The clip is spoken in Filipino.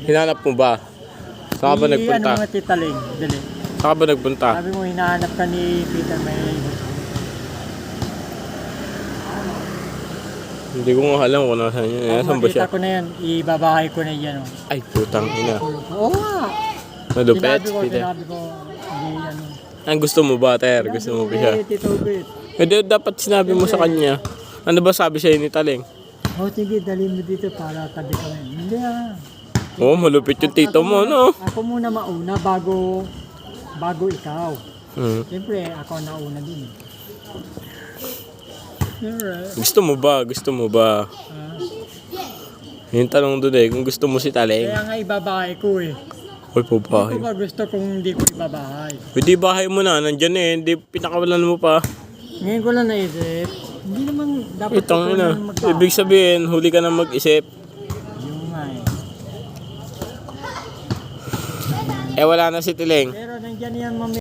Hinanap mo ba? Saan ka ba nagpunta? Ano mga titaling? Dali. Saan ka ba nagpunta? Sabi mo, hinahanap ka ni Peter May. Hindi ko nga alam kung nasaan yun. Nasaan ba siya? Makita ko na yan, ibabahay ko na yan. Ay, putang ina. Oo nga. Malupet, Peter. Sinabi ko, hindi ano. Ang gusto mo ba, Ter? Gusto mo ba siya? Tito Bit. Hindi, dapat sinabi mo sa kanya. Ano ba sabi sa'yo ni Taling? Oh, sige, dali mo dito para tabi ko rin. Hindi ah. Oo, malupit yung tito mo, no? Ako muna mauna bago ikaw. Hmm. Siyempre, ako nauna din. Alright. Gusto mo ba? Gusto mo ba? Yung tanong doon eh, kung gusto mo si Taling. Kaya nga ibabahay ko eh. Uy, pabahay. Hindi ko ba gusto kung hindi ko ibabahay? Hindi bahay mo na, nandyan eh. Hindi, pinakawalan mo pa. Ngayon ko lang naisip, hindi naman dapat Itong ko ina. magbahay. Ibig sabihin, huli ka na mag-isip. Yung nga eh. Eh, wala na si Tiling. Pero nandyan yan mami.